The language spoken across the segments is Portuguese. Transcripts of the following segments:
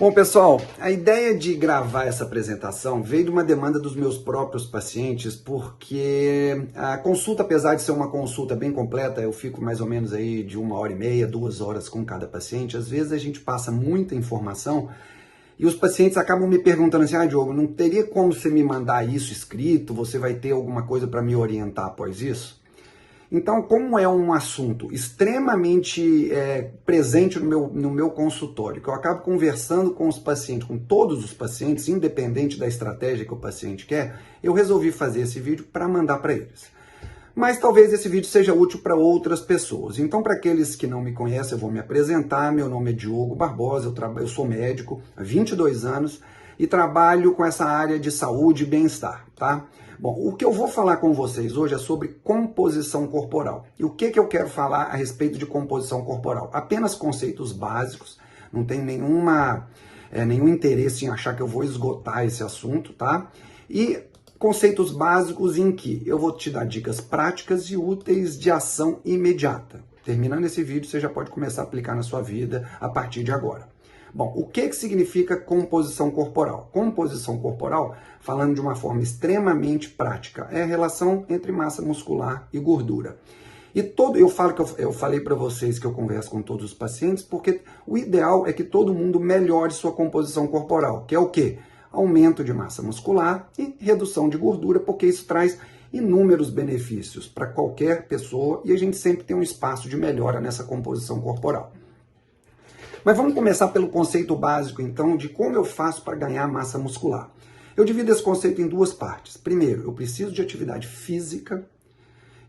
Bom, pessoal, a ideia de gravar essa apresentação veio de uma demanda dos meus próprios pacientes, porque a consulta, apesar de ser uma consulta bem completa, eu fico mais ou menos aí de 1h30, 2 horas com cada paciente, às vezes a gente passa muita informação e os pacientes acabam me perguntando assim, Diogo, não teria como você me mandar isso escrito? Você vai ter alguma coisa para me orientar após isso? Então, como é um assunto extremamente presente no meu consultório, que eu acabo conversando com os pacientes, com todos os pacientes, independente da estratégia que o paciente quer, eu resolvi fazer esse vídeo para mandar para eles. Mas talvez esse vídeo seja útil para outras pessoas. Então, para aqueles que não me conhecem, eu vou me apresentar. Meu nome é Diogo Barbosa, eu sou médico há 22 anos e trabalho com essa área de saúde e bem-estar, tá? Bom, o que eu vou falar com vocês hoje é sobre composição corporal. E o que eu quero falar a respeito de composição corporal? Apenas conceitos básicos, não tem nenhum interesse em achar que eu vou esgotar esse assunto, tá? E conceitos básicos em que eu vou te dar dicas práticas e úteis de ação imediata. Terminando esse vídeo, você já pode começar a aplicar na sua vida a partir de agora. Bom, o que significa composição corporal? Composição corporal, falando de uma forma extremamente prática, é a relação entre massa muscular e gordura. Eu falei para vocês que eu converso com todos os pacientes, porque o ideal é que todo mundo melhore sua composição corporal, que é o quê? Aumento de massa muscular e redução de gordura, porque isso traz inúmeros benefícios para qualquer pessoa e a gente sempre tem um espaço de melhora nessa composição corporal. Mas vamos começar pelo conceito básico, então, de como eu faço para ganhar massa muscular. Eu divido esse conceito em duas partes. Primeiro, eu preciso de atividade física.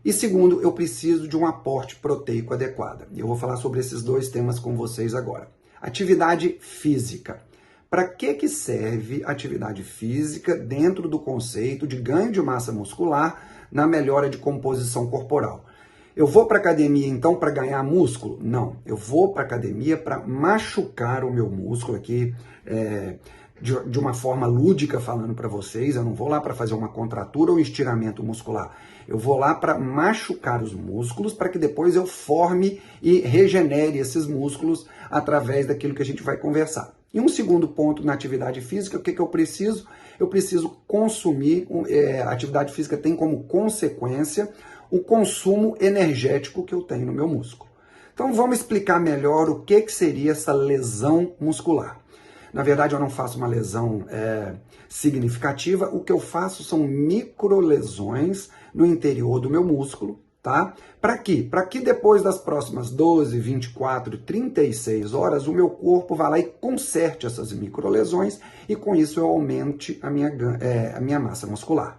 E segundo, eu preciso de um aporte proteico adequado. Eu vou falar sobre esses dois temas com vocês agora. Atividade física. Para que serve atividade física dentro do conceito de ganho de massa muscular na melhora de composição corporal? Eu vou para academia então para ganhar músculo? Não, eu vou para academia para machucar o meu músculo aqui, de uma forma lúdica falando para vocês. Eu não vou lá para fazer uma contratura ou estiramento muscular. Eu vou lá para machucar os músculos para que depois eu forme e regenere esses músculos através daquilo que a gente vai conversar. E um segundo ponto na atividade física, o que eu preciso? Eu preciso consumir, a atividade física tem como consequência o consumo energético que eu tenho no meu músculo. Então vamos explicar melhor o que seria essa lesão muscular. Na verdade, eu não faço uma lesão significativa, o que eu faço são microlesões no interior do meu músculo, tá? Para quê? Para que depois das próximas 12, 24, 36 horas, o meu corpo vá lá e conserte essas microlesões e com isso eu aumente a minha massa muscular.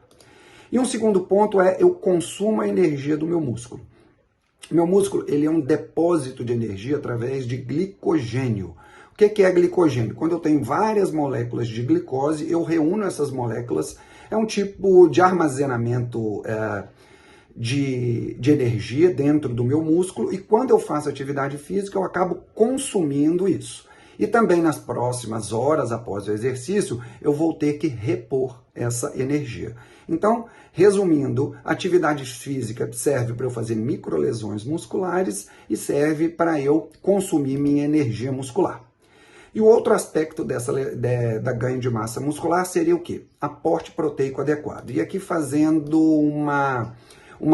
E um segundo ponto é eu consumo a energia do meu músculo. Meu músculo ele é um depósito de energia através de glicogênio. O que é glicogênio? Quando eu tenho várias moléculas de glicose, eu reúno essas moléculas, é um tipo de armazenamento de energia dentro do meu músculo e quando eu faço atividade física eu acabo consumindo isso. E também nas próximas horas após o exercício, eu vou ter que repor essa energia. Então, resumindo, atividade física serve para eu fazer microlesões musculares e serve para eu consumir minha energia muscular. E o outro aspecto da ganho de massa muscular seria o quê? Aporte proteico adequado. E aqui fazendo uma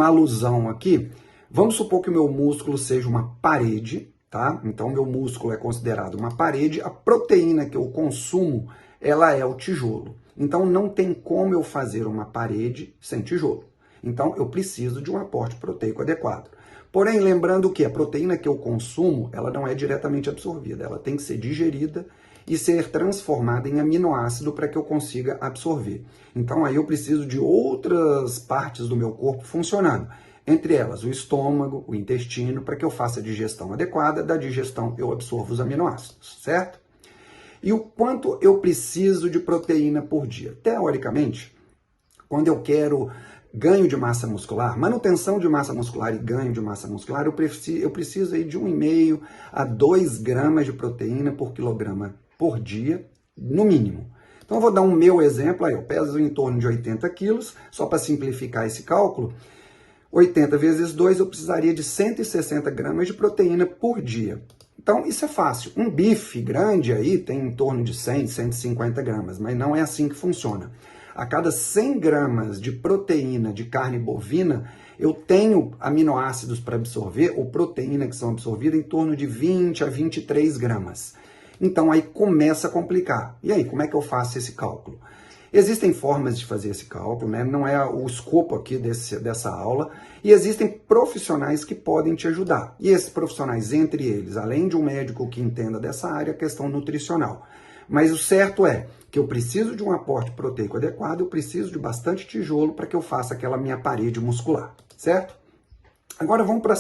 alusão aqui, vamos supor que o meu músculo seja uma parede, tá? Então, meu músculo é considerado uma parede, a proteína que eu consumo, ela é o tijolo. Então, não tem como eu fazer uma parede sem tijolo. Então, eu preciso de um aporte proteico adequado. Porém, lembrando que a proteína que eu consumo, ela não é diretamente absorvida, ela tem que ser digerida e ser transformada em aminoácido para que eu consiga absorver. Então, aí eu preciso de outras partes do meu corpo funcionando. Entre elas, o estômago, o intestino, para que eu faça a digestão adequada. Da digestão, eu absorvo os aminoácidos, certo? E o quanto eu preciso de proteína por dia? Teoricamente, quando eu quero ganho de massa muscular, manutenção de massa muscular e ganho de massa muscular, eu preciso aí de 1,5 a 2 gramas de proteína por quilograma por dia, no mínimo. Então, eu vou dar um meu exemplo, aí eu peso em torno de 80 quilos, só para simplificar esse cálculo, 80 vezes 2, eu precisaria de 160 gramas de proteína por dia. Então, isso é fácil. Um bife grande aí tem em torno de 100, 150 gramas, mas não é assim que funciona. A cada 100 gramas de proteína de carne bovina, eu tenho aminoácidos para absorver, ou proteína que são absorvidas, em torno de 20 a 23 gramas. Então, aí começa a complicar. E aí, como é que eu faço esse cálculo? Existem formas de fazer esse cálculo, né? Não é o escopo aqui dessa aula, e existem profissionais que podem te ajudar. E esses profissionais, entre eles, além de um médico que entenda dessa área, a questão nutricional. Mas o certo é que eu preciso de um aporte proteico adequado, eu preciso de bastante tijolo para que eu faça aquela minha parede muscular, certo? Agora vamos para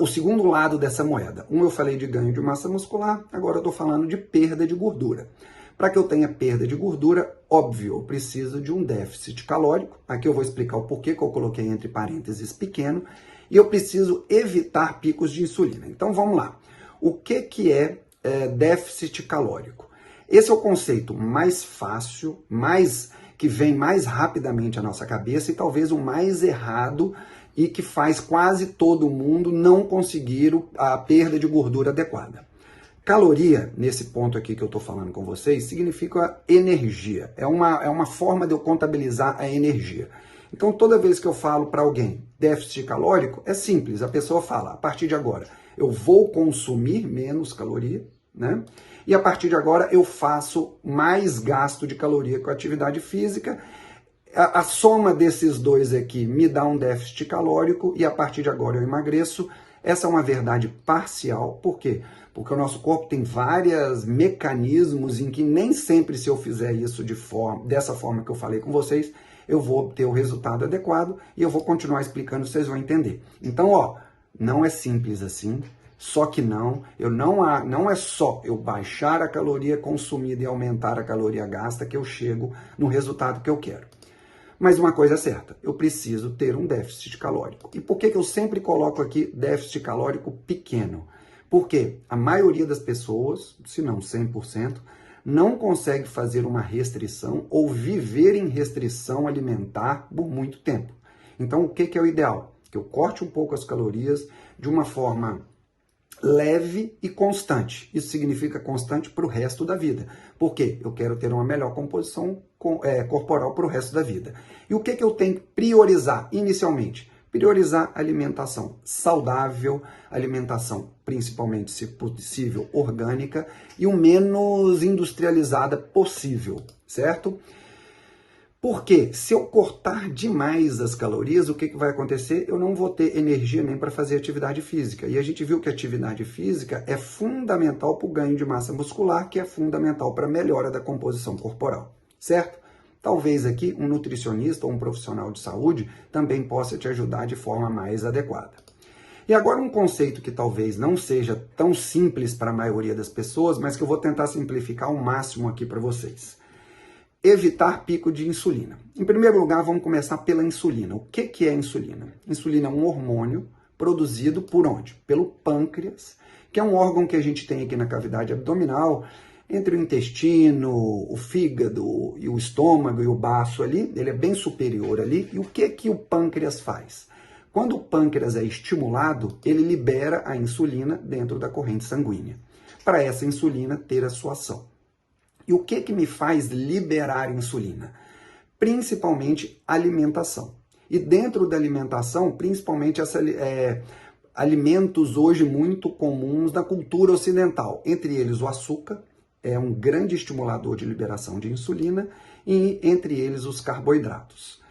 o segundo lado dessa moeda. Eu falei de ganho de massa muscular, agora eu estou falando de perda de gordura. Para que eu tenha perda de gordura, óbvio, eu preciso de um déficit calórico. Aqui eu vou explicar o porquê que eu coloquei entre parênteses pequeno. E eu preciso evitar picos de insulina. Então vamos lá. O que é déficit calórico? Esse é o conceito mais fácil, que vem mais rapidamente à nossa cabeça e talvez o mais errado e que faz quase todo mundo não conseguir a perda de gordura adequada. Caloria, nesse ponto aqui que eu estou falando com vocês, significa energia. É uma forma de eu contabilizar a energia. Então, toda vez que eu falo para alguém déficit calórico, é simples. A pessoa fala, a partir de agora, eu vou consumir menos caloria, né? E a partir de agora, eu faço mais gasto de caloria com a atividade física. A soma desses dois aqui me dá um déficit calórico e a partir de agora eu emagreço. Essa é uma verdade parcial. Por quê? Porque o nosso corpo tem vários mecanismos em que nem sempre, se eu fizer isso dessa forma que eu falei com vocês, eu vou ter o resultado adequado e eu vou continuar explicando, vocês vão entender. Então, não é simples assim, só que não é só eu baixar a caloria consumida e aumentar a caloria gasta que eu chego no resultado que eu quero. Mas uma coisa é certa, eu preciso ter um déficit calórico. E por que eu sempre coloco aqui déficit calórico pequeno? Porque a maioria das pessoas, se não 100%, não consegue fazer uma restrição ou viver em restrição alimentar por muito tempo. Então, o que é o ideal? Que eu corte um pouco as calorias de uma forma leve e constante. Isso significa constante para o resto da vida. Por quê? Eu quero ter uma melhor composição corporal para o resto da vida. E o que eu tenho que priorizar inicialmente? Priorizar alimentação saudável, alimentação principalmente, se possível, orgânica e o menos industrializada possível, certo? Porque se eu cortar demais as calorias, o que vai acontecer? Eu não vou ter energia nem para fazer atividade física. E a gente viu que a atividade física é fundamental para o ganho de massa muscular, que é fundamental para a melhora da composição corporal, certo? Talvez aqui um nutricionista ou um profissional de saúde também possa te ajudar de forma mais adequada. E agora um conceito que talvez não seja tão simples para a maioria das pessoas, mas que eu vou tentar simplificar ao máximo aqui para vocês. Evitar pico de insulina. Em primeiro lugar, vamos começar pela insulina. O que é a insulina? Insulina é um hormônio produzido por onde? Pelo pâncreas, que é um órgão que a gente tem aqui na cavidade abdominal, entre o intestino, o fígado e o estômago e o baço ali, ele é bem superior ali. E o que o pâncreas faz? Quando o pâncreas é estimulado, ele libera a insulina dentro da corrente sanguínea, para essa insulina ter a sua ação. E o que me faz liberar insulina? Principalmente alimentação. E dentro da alimentação, principalmente alimentos hoje muito comuns na cultura ocidental. Entre eles o açúcar, é um grande estimulador de liberação de insulina, e entre eles os carboidratos.